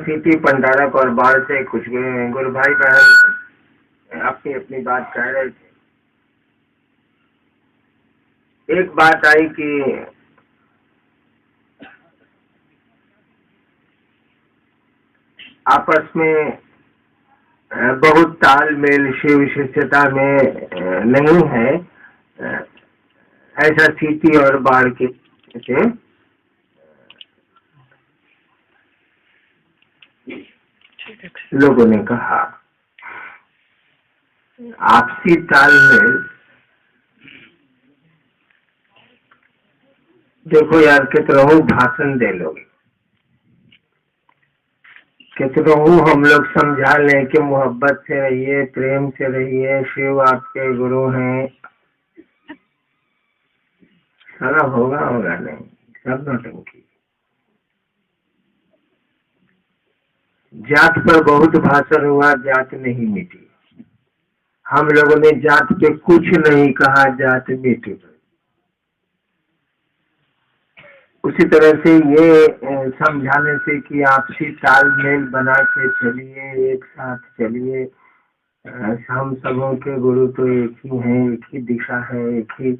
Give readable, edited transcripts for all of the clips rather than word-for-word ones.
City Pandarak और बाढ़ से कुछ गुरु भाई बहन अपनी अपनी बात कह रहे थे। एक बात आई कि आपस में बहुत तालमेल शिव शिष्यता में नहीं है, ऐसा स्थिति और बाढ़ के से लोगों ने कहा। आपसी तालमेल, देखो यार कितना भाषण दे लोगे, कितना हम लोग समझा लें कि मोहब्बत से रहिए, प्रेम से रहिए, शिव आपके गुरु हैं, सारा होगा नहीं, सब नौटंकी। जात पर बहुत भाषण हुआ, जात नहीं मिटी। हम लोगों ने जात पे कुछ नहीं कहा, जात मिट गई। उसी तरह से ये समझाने से कि आपसी तालमेल बना के चलिए, एक साथ चलिए, हम सबों के गुरु तो एक ही हैं, एक ही दिशा है, एक ही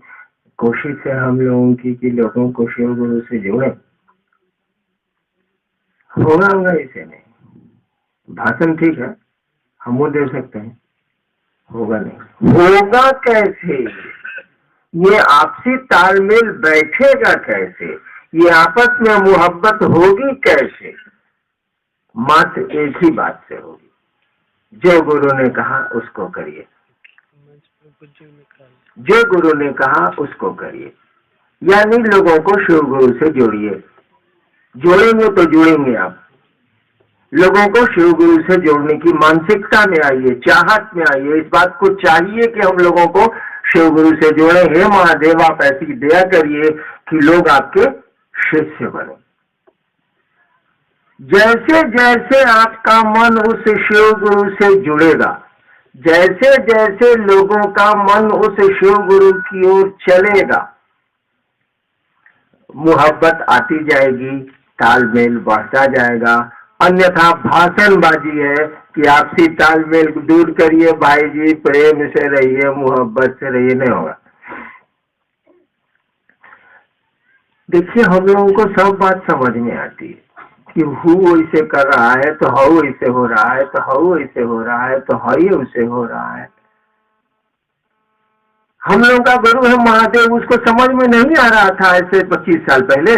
कोशिश है हम लोगों की कि लोगों को शिव गुरु से जोड़े। होगा इसे नहीं। भाषण ठीक है, हम वो दे सकते हैं, होगा नहीं। होगा कैसे? ये आपसी तालमेल बैठेगा कैसे? ये आपस में मोहब्बत होगी कैसे? मात्र एक ही बात से होगी, जो गुरु ने कहा उसको करिए, जो गुरु ने कहा उसको करिए। यानी लोगों को शिव गुरु से जोड़िए। जोड़ेंगे तो जुड़ेंगे आप। लोगों को शिव गुरु से जोड़ने की मानसिकता में आइए, चाहत में आइए। इस बात को चाहिए कि हम लोगों को शिव गुरु से जोड़े। हे महादेव, आप ऐसी दया करिए कि लोग आपके शिष्य बने। जैसे जैसे आपका मन उस शिव गुरु से जुड़ेगा, जैसे जैसे लोगों का मन उस शिव गुरु की ओर चलेगा, मोहब्बत आती जाएगी, तालमेल बढ़ता जाएगा। अन्यथा भाषणबाजी है कि आपसी तालमेल दूर करिए भाई जी, प्रेम से रहिए, मोहब्बत से रहिए, नहीं होगा। देखिए, हम लोगों को सब बात समझ में आती है कि हु ऐसे कर रहा है तो हाउ ऐसे हो रहा है, तो हाउ ऐसे हो रहा है, तो हाई उसे हो रहा है। हम लोगों का गुरु है महादेव, उसको समझ में नहीं आ रहा था ऐसे 25 साल पहले,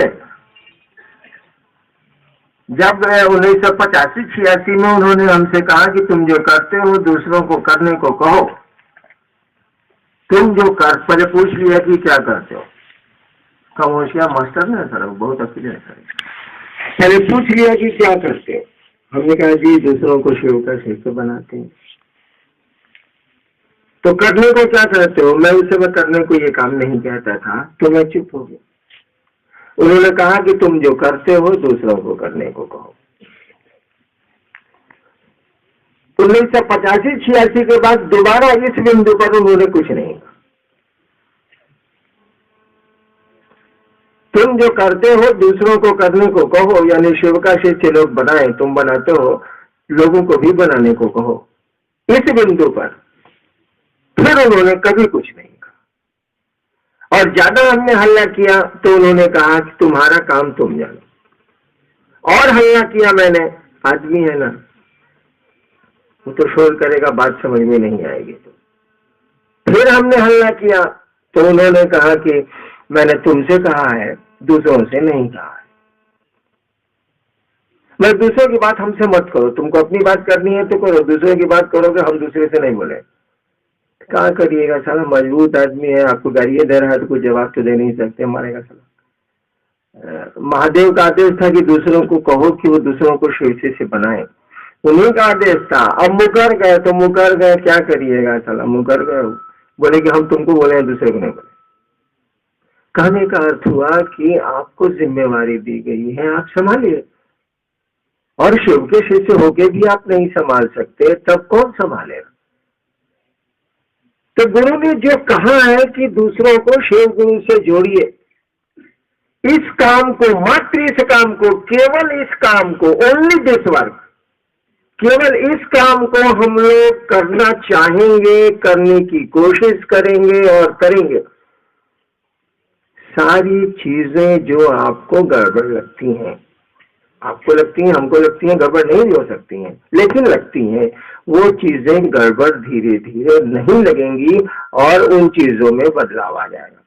जब 1985-86 में उन्होंने हमसे कहा कि तुम जो करते हो दूसरों को करने को कहो। तुम जो कर, पहले पूछ लिया कि क्या करते हो। कमोशिया मास्टर ने सर बहुत अकेले है सर, पहले पूछ लिया कि क्या करते हो। हमने कहा जी दूसरों को शिव का शिष्य बनाते हैं। तो करने को क्या करते हो? मैं उस समय करने को ये काम नहीं कहता था, तो मैं चुप हो गया। उन्होंने कहा कि तुम जो करते हो दूसरों को करने को कहो। 1985-86 के बाद दोबारा इस बिंदु पर उन्होंने कुछ नहीं कहा। तुम जो करते हो दूसरों को करने को कहो, यानी शिव का शिष्य लोग बनाए, तुम बनाते हो, लोगों को भी बनाने को कहो। इस बिंदु पर फिर उन्होंने कभी कुछ नहीं कहा। और ज्यादा हमने हल्ला किया तो उन्होंने कहा कि तुम्हारा काम तुम जानो। और हल्ला किया मैंने, आदमी है ना, वो तो शोर करेगा, बात समझ में नहीं आएगी। तो फिर हमने हल्ला किया तो उन्होंने कहा कि मैंने तुमसे कहा है, दूसरों से नहीं कहा है। मैं दूसरों की बात हमसे मत करो, तुमको अपनी बात करनी है तो करो, दूसरों की बात करोगे, हम दूसरे से नहीं बोले। कहा करिएगा, साला मजबूत आदमी है, आपको गालियां दे रहा है तो कोई जवाब तो दे नहीं सकते, मारेगा साला। महादेव का आदेश था कि दूसरों को कहो कि वो दूसरों को शिव से बनाए, उन्हीं का आदेश था। अब मुकर गए तो मुकर गए, क्या करिएगा साला, मुकर गए। बोले कि हम तुमको बोले, दूसरे को नहीं बोले। कहने का अर्थ हुआ कि आपको जिम्मेवारी दी गई है, आप संभालिए। और शिव के शिष्य होके भी आप नहीं संभाल सकते, तब कौन संभालेगा? तो गुरु ने जो कहा है कि दूसरों को शिव गुरु से जोड़िए, इस काम को, मात्र इस काम को, केवल इस काम को, ओनली दिस वर्क, केवल इस काम को हम लोग करना चाहेंगे, करने की कोशिश करेंगे और करेंगे। सारी चीजें जो आपको गड़बड़ लगती हैं, आपको लगती हैं, हमको लगती हैं, गड़बड़ नहीं हो सकती हैं, लेकिन लगती हैं, वो चीजें गड़बड़ धीरे धीरे नहीं लगेंगी और उन चीजों में बदलाव आ जाएगा।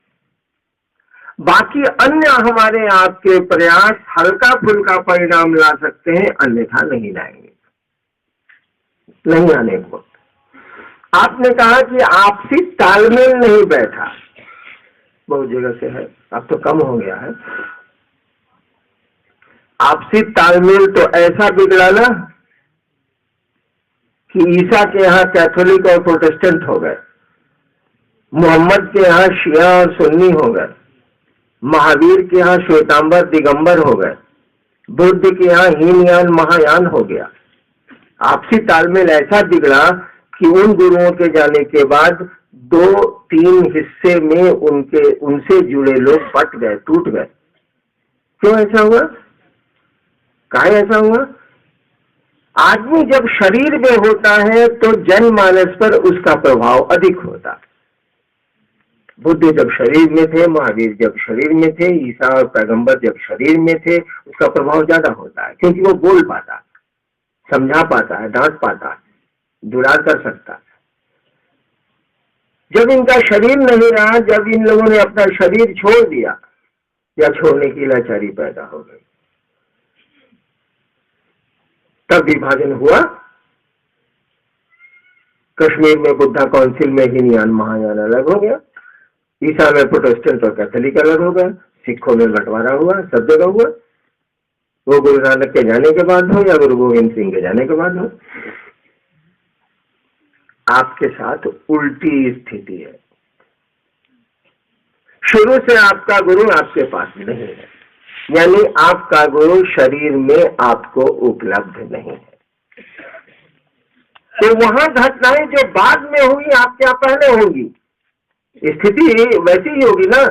बाकी अन्य हमारे आपके प्रयास हल्का फुल्का परिणाम ला सकते हैं, अन्यथा नहीं लाएंगे, नहीं आने को। आपने कहा कि आपसी तालमेल नहीं बैठा, बहुत जगह से है, अब तो कम हो गया है। आपसी तालमेल तो ऐसा बिगड़ा ना कि ईसा के यहाँ कैथोलिक और प्रोटेस्टेंट हो गए, मोहम्मद के यहाँ शिया और सुन्नी हो गए, महावीर के यहाँ श्वेतांबर दिगंबर हो गए, बुद्ध के यहाँ हीनयान महायान हो गया। आपसी तालमेल ऐसा बिगड़ा कि उन गुरुओं के जाने के बाद 2-3 हिस्से में उनसे जुड़े लोग बट गए, टूट गए। क्यों ऐसा हुआ? काहे ऐसा हुआ? आदमी जब शरीर में होता है तो जनमानस पर उसका प्रभाव अधिक होता है। बुद्ध जब शरीर में थे, महावीर जब शरीर में थे, ईसा और पैगंबर जब शरीर में थे, उसका प्रभाव ज्यादा होता है, क्योंकि वो बोल पाता है, समझा पाता है, डांट पाता है, दुलार कर सकता है। जब इनका शरीर नहीं रहा, जब इन लोगों ने अपना शरीर छोड़ दिया या छोड़ने की लाचारी पैदा हो गई, तब विभाजन हुआ। कश्मीर में बुद्धा काउंसिल में हीनयान महायान अलग हो गया, ईसा में प्रोटेस्टेंट और कैथोलिक अलग हो गया, सिखों में बंटवारा हुआ, सब जगह हुआ। वो गुरु नानक के जाने के बाद हो या गुरु गोविंद सिंह के जाने के बाद हो, आपके साथ उल्टी स्थिति है। शुरू से आपका गुरु आपके पास नहीं है, यानी आपका गुरु शरीर में आपको उपलब्ध नहीं है। तो वहां घटनाएं जो बाद में हुई आपके यहाँ पहले होंगी, स्थिति वैसी ही होगी ना।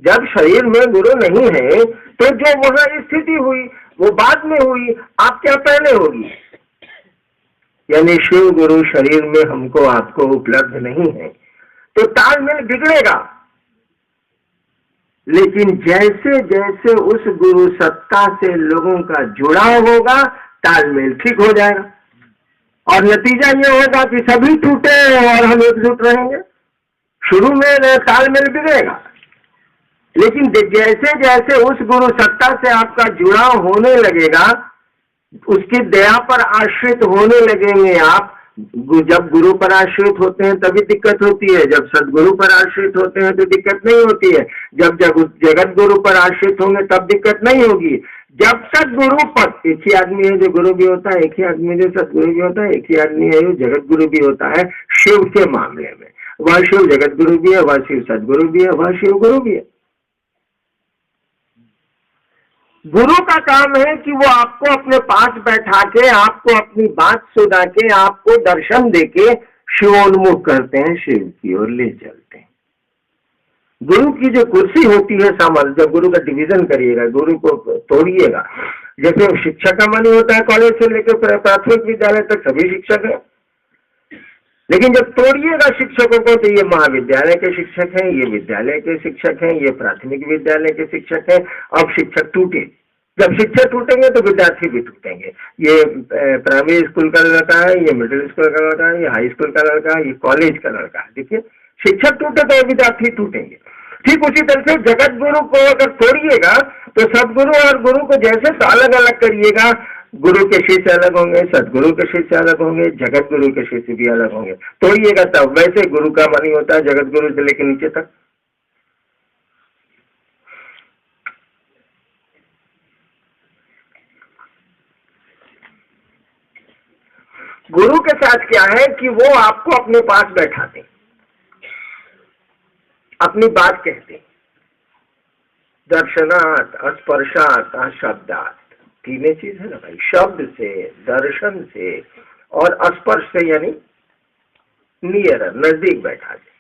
जब शरीर में गुरु नहीं है तो जो वहां स्थिति हुई वो बाद में हुई, आपके यहाँ पहले होगी। यानी शिव गुरु शरीर में हमको आपको उपलब्ध नहीं है तो तालमेल बिगड़ेगा। लेकिन जैसे जैसे उस गुरु सत्ता से लोगों का जुड़ाव होगा, तालमेल ठीक हो जाएगा और नतीजा ये होगा कि सभी टूटे और हम एकजुट रहेंगे। शुरू में तालमेल बिगड़ेगा, लेकिन जैसे जैसे उस गुरु सत्ता से आपका जुड़ाव होने लगेगा, उसकी दया पर आश्रित होने लगेंगे आप। जब गुरु पर आश्रित होते हैं तभी दिक्कत होती है, जब सदगुरु पर आश्रित होते हैं तो दिक्कत नहीं होती है। जब जगत गुरु पर आश्रित होंगे तब दिक्कत नहीं होगी। जब तक गुरु पर, एक ही आदमी है जो गुरु भी होता है, एक ही आदमी जो सदगुरु भी होता है, एक ही आदमी है जो जगत गुरु भी होता है। शिव के मामले में वह शिव जगत गुरु भी है, वह शिव सदगुरु भी है, वह शिव गुरु भी है। गुरु का काम है कि वो आपको अपने पास बैठा के, आपको अपनी बात सुना के, आपको दर्शन देके शिवोन्मुख करते हैं, शिव की ओर ले चलते हैं। गुरु की जो कुर्सी होती है सामान्य, जब गुरु का डिवीजन करिएगा, गुरु को तोड़िएगा, जैसे शिक्षक का मानी होता है कॉलेज से लेकर प्राथमिक विद्यालय तक सभी शिक्षक हैं, लेकिन जब तोड़िएगा शिक्षकों को तो ये महाविद्यालय के शिक्षक हैं, ये विद्यालय के शिक्षक हैं, ये प्राथमिक विद्यालय के शिक्षक हैं। अब शिक्षक टूटे, जब शिक्षक टूटेंगे तो विद्यार्थी भी टूटेंगे। ये प्राइमरी स्कूल का लड़का है, ये मिडिल स्कूल का लड़का है, ये हाई स्कूल का लड़का है, ये कॉलेज का लड़का है। देखिए, शिक्षक टूटे तो विद्यार्थी टूटेंगे। ठीक उसी तरह से जगत गुरु को अगर तोड़िएगा तो सदगुरु और गुरु को जैसे अलग अलग करिएगा, गुरु के शिष्य अलग होंगे, सदगुरु के शिष्य अलग होंगे, जगत गुरु के शिष्य भी अलग होंगे। तोड़िएगा तब। वैसे गुरु का मानी होता है जगत गुरु से लेकर नीचे तक। गुरु के साथ क्या है कि वो आपको अपने पास बैठाते, अपनी बात कहते। दर्शनात्, स्पर्शात्, शब्दात्, तीन चीज है ना भाई। शब्द से, दर्शन से और स्पर्श से, यानी नियर, नजदीक बैठा दे।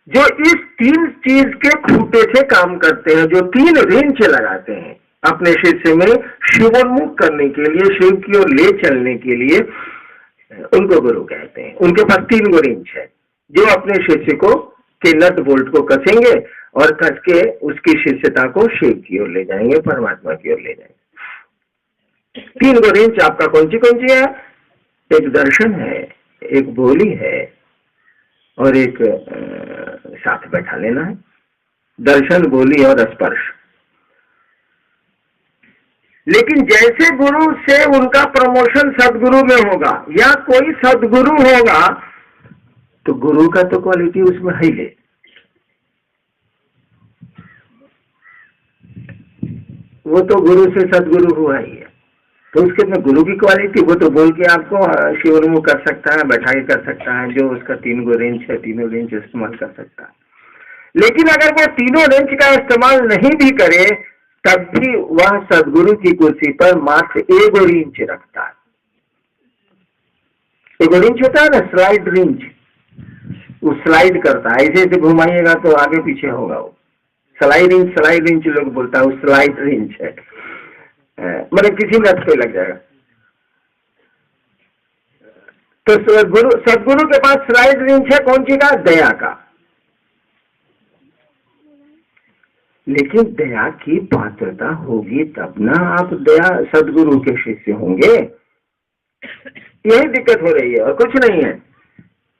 जो इस 3 चीज के खूंटे से काम करते हैं, जो 3 रेंच लगाते हैं अपने शिष्य में शिवोन्मुख करने के लिए, शिव की ओर ले चलने के लिए, उनको गुरु कहते हैं। उनके पास 3 गो रेंच है जो अपने शिष्य को के नट बोल्ट को कसेंगे और कस के उसकी शिष्यता को शिव की ओर ले जाएंगे, परमात्मा की ओर ले जाएंगे। 3 गो रेंच आपका कौन सी है? एक दर्शन है, एक बोली है और एक साथ बैठा लेना है। दर्शन, बोली और स्पर्श। लेकिन जैसे गुरु से उनका प्रमोशन सदगुरु में होगा या कोई सदगुरु होगा तो गुरु का तो क्वालिटी उसमें है ही, वो तो गुरु से सदगुरु हुआ ही है, तो उसके में गुरु की क्वालिटी, वो तो बोल के आपको शिवोन्मुख कर सकता है, बैठा के कर सकता है, जो उसका 3 गो रेंज है, 3 रेंज इस्तेमाल कर सकता है। लेकिन अगर वो 3 रेंज का इस्तेमाल नहीं भी करे तब भी वह सदगुरु की कुर्सी पर मात्र 1 रेंज रखता है। 1 रेंज होता है ना, स्लाइड रेंज, वो स्लाइड करता है, ऐसे ऐसे घुमाइएगा तो आगे पीछे होगा। वो स्लाइड रेंज लोग बोलता है, वो स्लाइड रेंज है, मतलब किसी नट पे लग जाएगा। तो सदगुरु के पास स्लाइड रेंज है कौन सी का? दया का। लेकिन दया की पात्रता होगी तब ना आप दया सदगुरु के शिष्य होंगे। यही दिक्कत हो रही है और कुछ नहीं है।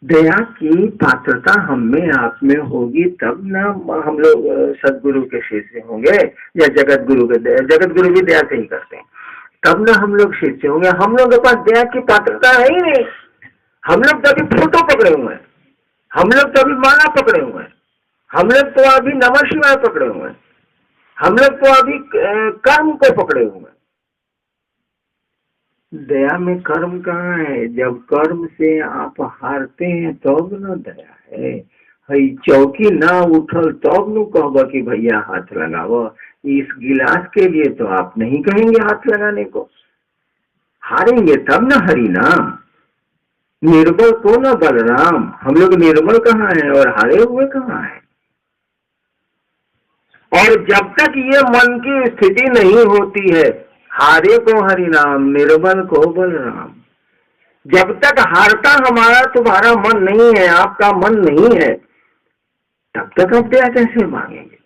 दया की पात्रता हम में आप में होगी तब ना हम लोग सदगुरु के शिष्य होंगे, या जगत गुरु भी दया से ही करते हैं, तब ना हम लोग शिष्य होंगे। हम लोग के पास दया की पात्रता है ही नहीं। हम लोग तो अभी फोटो पकड़े हुए हैं, हम लोग तो अभी माला पकड़े हुए हैं, हम लोग तो अभी नमः शिवाय पकड़े हुए हैं, हम लोग तो अभी कर्म को पकड़े हुए हैं। दया में कर्म कहाँ है? जब कर्म से आप हारते हैं तब न दया है। हई चौकी ना उठल तब न कहब कि भैया हाथ लगाओ। इस गिलास के लिए तो आप नहीं कहेंगे हाथ लगाने को। हारेंगे तब न हरि नाम। निर्बल को न बलराम। हम लोग निर्बल कहाँ है और हारे हुए कहाँ है? और जब तक ये मन की स्थिति नहीं होती है, हारे को हरि नाम, निर्बल को बलराम, जब तक हारता हमारा तुम्हारा मन नहीं है, आपका मन नहीं है, तब तक आप दया कैसे मांगेंगे?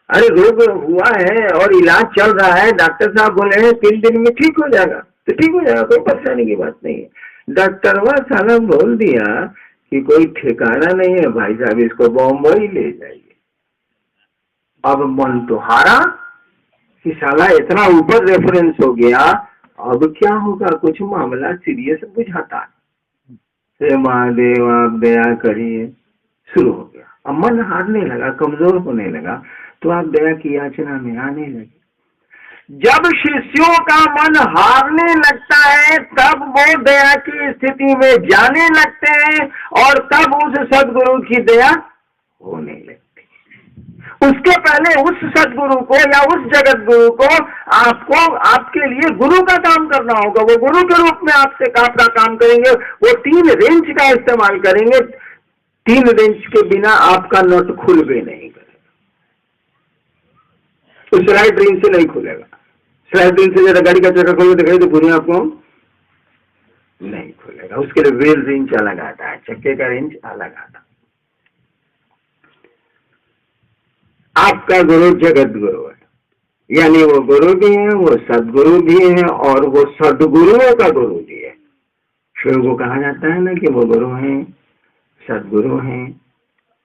अरे रोग हुआ है और इलाज चल रहा है, डॉक्टर साहब बोले हैं 3 दिन में ठीक हो जाएगा, तो ठीक हो जाएगा, कोई परेशानी की बात नहीं है। डॉक्टरवा साला बोल दिया कि कोई ठिकाना नहीं है भाई साहब, इसको बॉम्बई ले जाइए। अब मन तो हारा कि साला इतना ऊपर रेफरेंस हो गया, अब क्या होगा? कुछ मामला सीरियस बुझाता है। महादेव आप दया करिए, शुरू हो गया। अब मन हारने लगा, कमजोर होने लगा, तो आप दया की याचना में आने लगे। जब शिष्यों का मन हारने लगता है तब वो दया की स्थिति में जाने लगते हैं और तब उस सदगुरु की दया होने लगती है। उसके पहले उस सदगुरु को या उस जगत गुरु को आपको आपके लिए गुरु का काम करना होगा। वो गुरु के रूप में आपसे आपका काम करेंगे। वो 3 रेंज का इस्तेमाल करेंगे। 3 रेंज के बिना आपका नट खुल भी नहीं करेगा। तो स्लाइड रेंज से नहीं खुलेगा। स्लाइड रेंज से जरा गाड़ी का चक्कर खोल दिखाई तो पूरी आपको नहीं खुलेगा। उसके लिए व्हील रेंज अलग आता है, चक्के का रेंज अलग आता है। आपका गुरु जगत गुरु है, यानी वो गुरु भी है, वो सदगुरु भी है और वो सदगुरुओं का गुरु भी है। शिव को कहा जाता है ना कि वो गुरु हैं, सदगुरु हैं,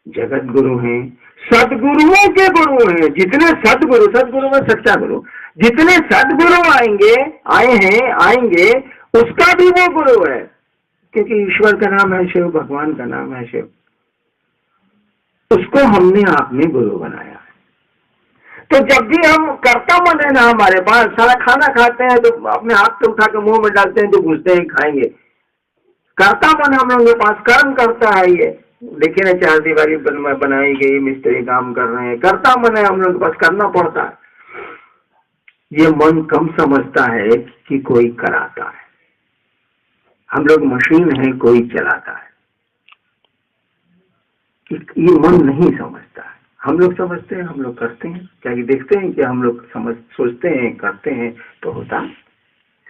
जगत गुरु हैं, सदगुरुओं के गुरु हैं। जितने सदगुरु में सच्चा गुरु, जितने सदगुरु आएंगे उसका भी वो गुरु है, क्योंकि ईश्वर का नाम है शिव, भगवान का नाम है शिव। उसको हमने आपने गुरु बनाया है। तो जब भी हम कर्ता मन है ना हमारे पास, सारा खाना खाते हैं तो अपने हाथ से उठा के मुंह में डालते हैं तो घुसते हैं खाएंगे। कर्ता मन हम लोगों के पास कर्म करता है। ये देखिए ना, 4 दीवारी बनाई गई, मिस्त्री काम कर रहे हैं, कर्ता मन है हम लोगों के पास, करना पड़ता है। ये मन कम समझता है कि कोई कराता है। हम लोग मशीन है, कोई चलाता है। ये मन नहीं समझता है। हम लोग समझते हैं, हम लोग करते हैं, क्या देखते हैं कि हम लोग सोचते हैं, करते हैं तो होता,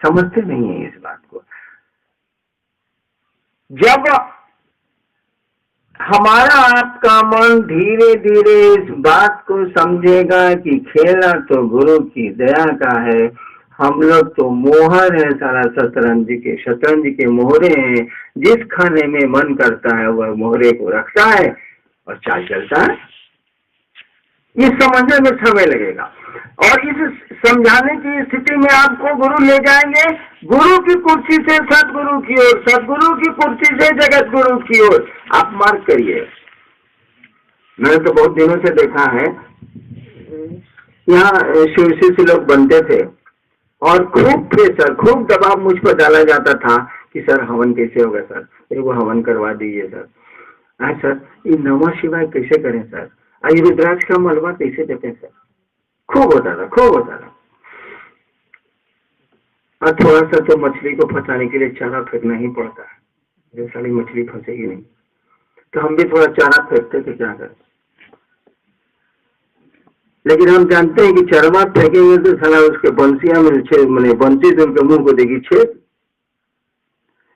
समझते नहीं है इस बात को। जब हमारा आपका मन धीरे धीरे इस बात को समझेगा कि खेलना तो गुरु की दया का है, हम लोग तो मोहर है सारा शतरंज के मोहरे हैं, जिस खाने में मन करता है वह मोहरे को रखता है और चाल चलता है। ये समझने में समय लगेगा और इस समझाने की स्थिति में आपको गुरु ले जाएंगे गुरु की कुर्सी से सदगुरु की ओर, सदगुरु की कुर्सी से जगत गुरु की ओर। आप मार्क करिए, मैंने तो बहुत दिनों से देखा है, यहाँ शिवसी से लोग बनते थे और खूब प्रेशर, खूब दबाव मुझ पर डाला जाता था कि सर हवन कैसे होगा सर, मेरे को हवन करवा दीजिए सर। हाँ सर, ये नमः शिवाय कैसे करें सर, ये रुद्राक्ष का मलबा कैसे देते हैं सर। खूब होता था, खूब होता था। और थोड़ा सा तो मछली को फंसाने के लिए चारा फेंकना ही पड़ता है, जो सारी मछली फंसेगी नहीं, तो हम भी थोड़ा चारा फेंकते थे, क्या करें। लेकिन हम जानते हैं कि चरवा फेंकेंगे तो साला उसके बंसिया में छेद, मैंने बंसी से उनके मुंह को देगी छेद।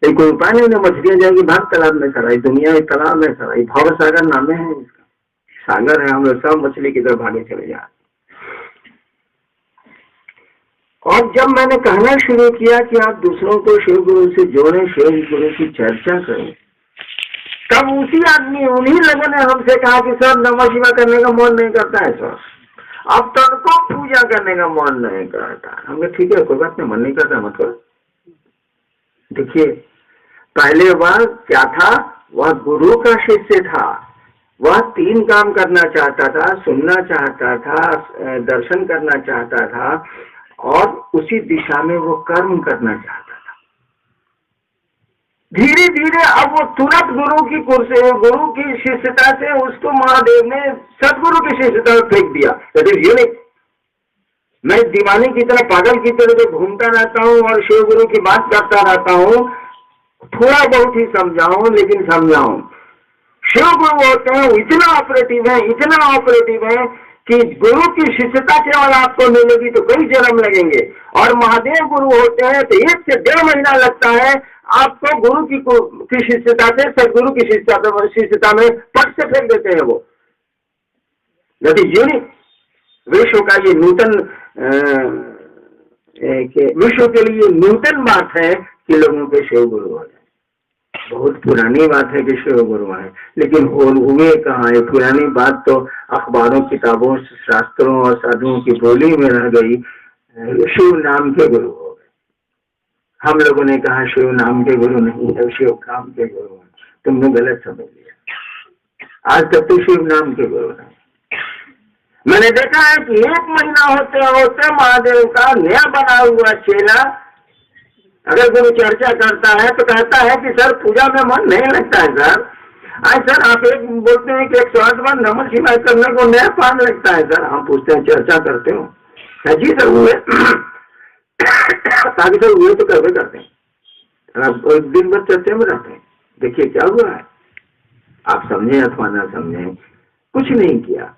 एक कोई उपाय नहीं ना, मछलियां जाएंगी भाग तालाब में सारा, दुनिया एक तालाब में सारा, भव सागर नामे है इसका, सागर है, हम लोग सब मछली की तरफ भागे चले जाए। और जब मैंने कहना शुरू किया कि आप दूसरों को शिव गुरु से जोड़ें, शिव गुरु की चर्चा करें, तब उसी आदमी, उन्हीं लोगों ने हमसे कहा कि सर नमः शिवाय करने का मन नहीं करता है सर, अब तनको पूजा करने का मन नहीं करता। हमने ठीक है, कोई बात नहीं, मन नहीं करता मतलब। देखिए, पहले वह क्या था, वह गुरु का शिष्य था, वह 3 काम करना चाहता था, सुनना चाहता था, दर्शन करना चाहता था और उसी दिशा में वो कर्म करना चाहता था। धीरे धीरे अब वो तुरंत गुरु की कुर्सी, गुरु की शिष्यता से उसको महादेव ने सदगुरु की शिष्यता में फेंक दिया। मैं दीवाने की तरह, पागल की तरह जो घूमता रहता हूँ और शिव गुरु की बात करता रहता हूँ, थोड़ा बहुत ही समझाऊं लेकिन समझाऊं। शिव गुरु होते हैं इतना ऑपरेटिव है, इतना ऑपरेटिव है कि गुरु की शिष्यता केवल आपको मिलेगी तो कई जन्म लगेंगे, और महादेव गुरु होते हैं तो 1 से 1.5 महीना लगता है आपको गुरु की शिष्यता से सदगुरु की शिष्यता में पट से फेंक देते हैं वो। यदि यूनिक विश्व का ये नूतन, विश्व के लिए नूतन बात है कि लोगों के शिव गुरु हो जाए। बहुत पुरानी बात है कि शिव गुरु है, लेकिन हुए कहाँ है। पुरानी बात तो अखबारों, किताबों, शास्त्रों और साधुओं की बोली में रह गई। शिव नाम के गुरु हो गए। हम लोगों ने कहा शिव नाम के गुरु नहीं है, शिव काम के गुरु है। तुमने गलत समझ लिया। आज तक तो शिव नाम के गुरु नहीं। मैंने देखा है कि 1 महीना होते होते महादेव का नया बना हुआ चेला अगर गुरु चर्चा करता है तो कहता है कि सर पूजा में मन नहीं लगता है सर। आज सर आप एक बोलते हैं कि 108 बार नमः शिवाय करने को नया पान लगता है सर। हम पूछते हैं चर्चा करते हो? जी सर हुए। ताकि सर हुए तो करते करते हैं, आप दिन भर चर्चा में रहते हैं। देखिए क्या हुआ है, आप समझे अथवा ना समझे, कुछ नहीं किया।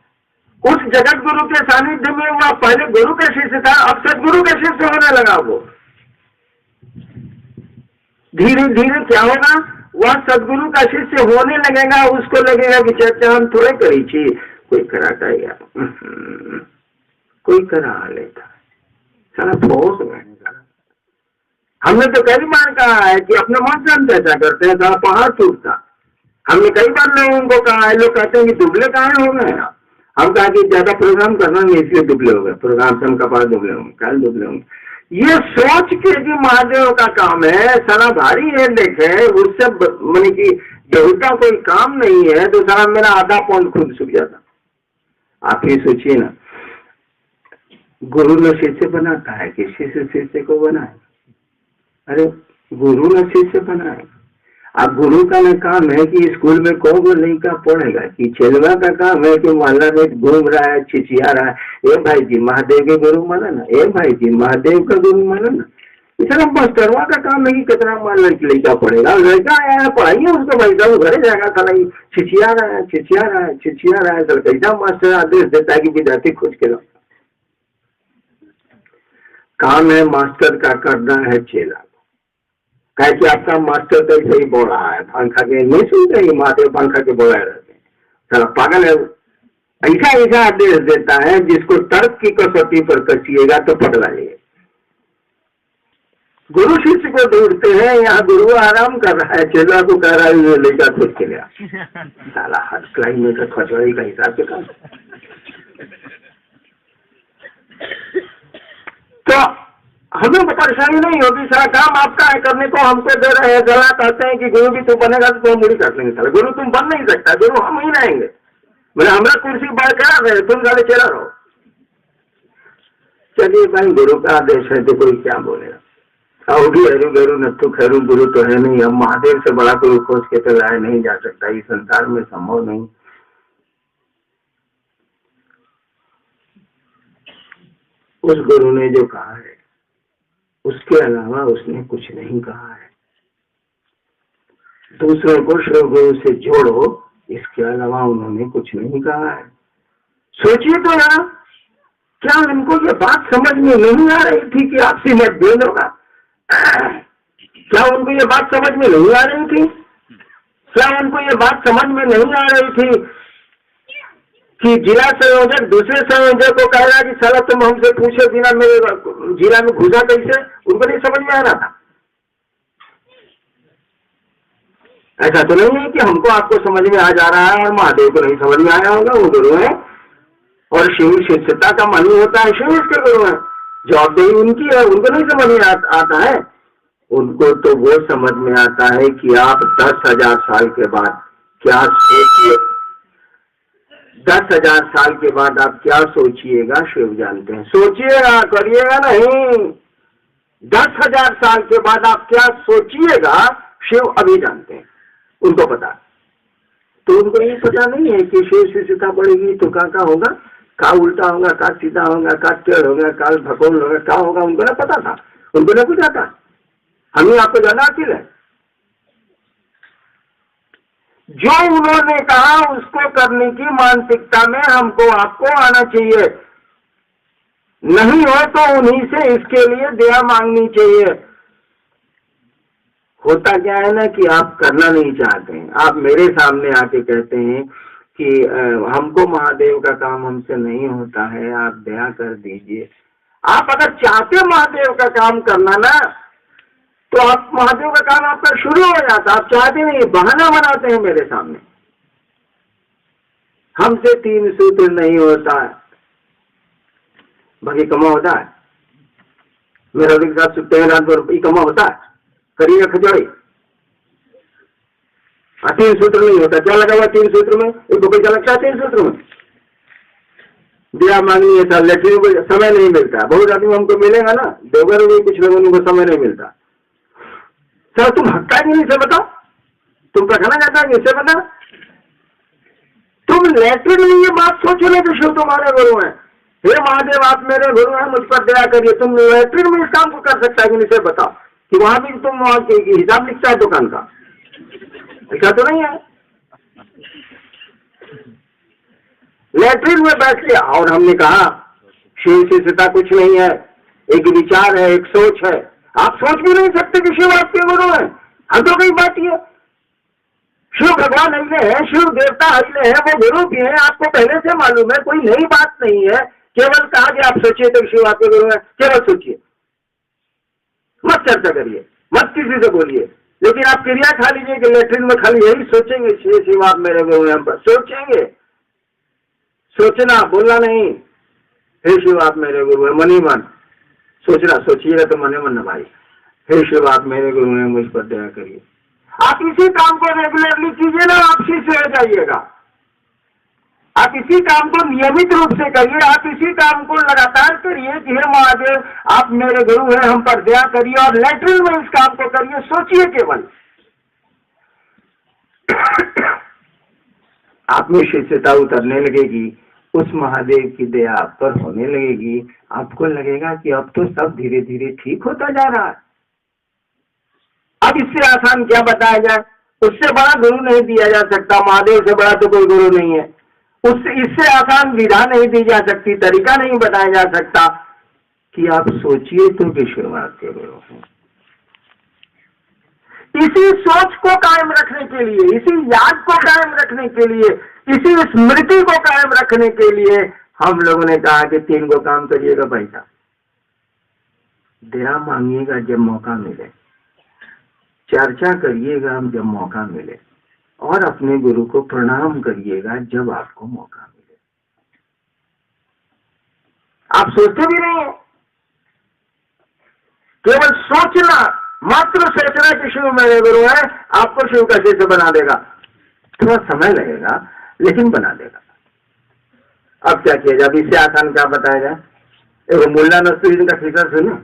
उस जगत गुरु के सानिध्य में वह पहले गुरु का शिष्य था, अब सदगुरु का शिष्य होने लगा। वो धीरे धीरे क्या होगा, वह सदगुरु का शिष्य होने लगेगा। उसको लगेगा कि चर्चा हम थोड़े करी थी, कोई कराता या कोई करा लेता सारा फोर्स में। हमने तो कई बार कहा है कि अपने मन से हम चर्चा करते हैं, सारा पहाड़ टूटता। हमने कई बार लोगों को कहा है, लोग कहते हैं कि दुबले कहाँ हो गए। हम कहा कि ज्यादा प्रोग्राम करना नहीं इसलिए दुबले हो गए, प्रोग्राम से हम कपाल दुबले होंगे, कल दुबले होंगे। ये सोच के कि महादेव का काम है, सारा भारी है, देखे उससे मैंने कि बेहुदा कोई काम नहीं है, तो सारा मेरा आधा पौंड खुद सूख जाता। आप ही सोचिए ना, गुरु न शिष्य बनाता है कि शिष्य शिष्य को बनाए। अरे गुरु न शिष्य बनाए। अब गुरु का न काम है कि स्कूल में कौन लड़का पढ़ेगा, कि चेलवा का काम है कि मोहल्ला में घूम रहा है, छिछिया रहा है, ए भाई जी महादेव के गुरु माना ना, ए भाई जी महादेव का गुरु माना ना। इतना मास्टरवा का काम है कि कितना मान लड़का पढ़ेगा, लड़का आया है पढ़ाइए उसको, भाई साहब घरे जाएगा साला छिछिया रहा है छिछिया रहा है छिछिया रहा है, सर कैसा मास्टर आदेश देता है कि विद्यार्थी खोज के लाओ। काम है मास्टर का करना है चेला को, कहे कि आपका मास्टर तो ऐसे ही बोल रहा है, पंखा के नहीं सुनते ही माते पंखा के बोला रहते हैं, साला पागल है। ऐसा ऐसा आदेश देता है जिसको तर्क की कसौटी पर कसिएगा तो पकड़ा जाएगा। गुरु शिष्य को ढूंढते हैं, यहाँ गुरु आराम कर रहा है, चेला को कह रहा है ये लेकर खोज के लिया, साला हर क्लाइमेट का खचवाई का हिसाब से काम। तो हमें परेशानी नहीं होगी, सारा काम आपका है करने को, हमको दे रहे हैं, सलाह कहते हैं कि गुरु भी तू बनेगा तो मुड़ी काट लेंगे, साला गुरु तुम बन नहीं सकता, गुरु हम ही रहेंगे, बोले हमारा कुर्सी बरकरार रहे, तुम साले चला रहो। चलिए भाई गुरु का आदेश है तो कोई क्या बोलेगा, भी हरू गरु नत्थु खैरू, गुरु तो है नहीं, अब महादेव से बड़ा कोई खोज के तो लाया नहीं जा सकता, इस संसार में संभव नहीं। उस गुरु ने जो कहा है उसके अलावा उसने कुछ नहीं कहा है। दूसरों को शिव गुरु से जोड़ो, इसके अलावा उन्होंने कुछ नहीं कहा है। सोचिए तो ना, क्या उनको ये बात समझ में नहीं आ रही थी कि आपसी मतभेद होगा? क्या उनको ये बात समझ में नहीं आ रही थी? क्या उनको ये बात समझ में नहीं आ रही थी कि जिला संयोजक दूसरे संयोजक को कह रहा कि साला तुम हमसे पूछे बिना मेरे जिला में घुसा कैसे? उनको नहीं समझ में आ रहा था। ऐसा तो नहीं है कि हमको आपको समझ में आ जा रहा है और महादेव को नहीं समझ में आया होगा, वो गुरु है और शिव शिष्यता का मन होता है, शिव इसके गुरु है, जवाबदेही उनकी है, उनको नहीं समझ में आता है। उनको तो वो समझ में आता है कि आप 10,000 साल के बाद क्या सोचिए, 10,000 साल के बाद आप क्या सोचिएगा शिव जानते हैं। सोचिएगा, करिएगा नहीं, 10,000 साल के बाद आप क्या सोचिएगा शिव अभी जानते हैं, उनको पता। तो उनको ये पता नहीं है कि शिव शिष्यता बढ़ेगी तो क्या होगा, का उल्टा होगा, का सीधा होगा, का टेढ़ होगा, का भगोल होगा, क्या होगा, उनको ना पता था, उनको ना कुछ आता। हमें आपको जाना अकेले है। जो उन्होंने कहा उसको करने की मानसिकता में हमको आपको आना चाहिए, नहीं हो तो उन्हीं से इसके लिए दया मांगनी चाहिए। होता क्या है ना कि आप करना नहीं चाहते हैं, आप मेरे सामने आके कहते हैं कि हमको महादेव का काम हमसे नहीं होता है, आप दया कर दीजिए। आप अगर चाहते महादेव का काम करना ना, तो आप महादेव का काम आपका शुरू हो जाता। आप चाहते नहीं, बहाना बनाते हैं मेरे सामने, हमसे 3 सूत्र नहीं होता है, बाकी कमा होता है। मेरा के साथ सुनते हैं रात भर, कमा होता है, करिए खिचड़ी। 3 सूत्र नहीं होता, क्या लगा हुआ 3 सूत्र में? एक पैसा लगता है 3 सूत्र में। दिया मांगनी है सर, लेकिन समय नहीं मिलता। बहुत आदमी हमको मिलेगा ना, देवघर में कुछ लोगों को समय नहीं मिलता। सर तुम हकता है कि नहीं से बताओ, तुम पढ़ाना चाहता है इससे बता। तुम लेटरिन में ये बात सोचो ना कि शिव तुम्हारे गुरु है, हे महादेव आप मेरे गुरु हैं, मुझ पर दया करिए। तुम लेटरिन में इस काम को कर सकता है कि नहीं से बताओ, कि वहां भी तुम हिसाब लिखता है दुकान का, ऐसा तो नहीं है। लेटरिन में बैठ लिया और हमने कहा शिव शिष्यता कुछ नहीं है, एक विचार है, एक सोच है। आप सोच भी नहीं सकते कि शिव आपके गुरु है, हम तो कई बात है। शिव भगवान अगले हैं, शिव देवता अगले हैं, वो गुरु भी हैं, आपको पहले से मालूम है, कोई नई बात नहीं है। केवल कहा कि आप सोचिए तो शिव आपके गुरु है, केवल सोचिए, मत चर्चा करिए, मत किसी से बोलिए, लेकिन आप क्रिया खा लीजिए कि लेटरिन में खाली यही सोचेंगे शिव आप मेरे गुरु हैं, सोचेंगे। सोचना, बोलना नहीं, हे शिव आप मेरे गुरु हैं, मन ही मन सोचना, सोचिएगा तो मन ही मन न भाई, हे शिव आप मेरे गुरु हैं, मुझ पर दया करिए। आप इसी काम को रेगुलरली कीजिए ना, आप शिष्य हो जाइएगा। आप इसी काम को नियमित रूप से करिए, आप इसी काम को लगातार करिए कि हे महादेव आप मेरे गुरु हैं, हम पर दया करिए, और लेटरिन में इस काम को करिए, सोचिए केवल। आप में शिष्यता उतरने लगेगी, उस महादेव की दया आप पर होने लगेगी, आपको लगेगा कि अब तो सब धीरे धीरे ठीक होता जा रहा है। अब इससे आसान क्या बताया जाए? उससे बड़ा गुरु नहीं दिया जा सकता, महादेव से बड़ा तो कोई गुरु नहीं है। उससे इससे आसान विधा नहीं दी जा सकती, तरीका नहीं बताया जा सकता कि आप सोचिए तो कि शुरुआत करो। इसी सोच को कायम रखने के लिए, इसी याद को कायम रखने के लिए, इसी स्मृति को कायम रखने के लिए हम लोगों ने कहा कि 3 को काम करिएगा। पैसा दया मांगिएगा जब मौका मिले, चर्चा करिएगा जब मौका मिले, और अपने गुरु को प्रणाम करिएगा जब आपको मौका मिले। आप सोचते भी नहीं है, केवल सोचना, मात्र सोचना कि शिव मेरे गुरु है, आपको शिव का शिष्य बना देगा। थोड़ा समय लगेगा लेकिन बना देगा। अब क्या किया जाए? इससे आसान क्या बताया जाए? एक मुल्ला नसरुद्दीन का किस्सा सुनो।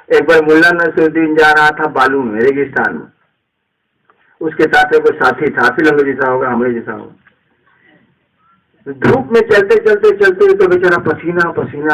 एक बार मुल्ला नसरुद्दीन जा रहा था बालू में, रेगिस्तान में। उसके साथ कोई साथी था, फिल्म जैसा होगा, हमारे जैसा होगा। धूप में चलते चलते चलते तो बेचारा पसीना पसीना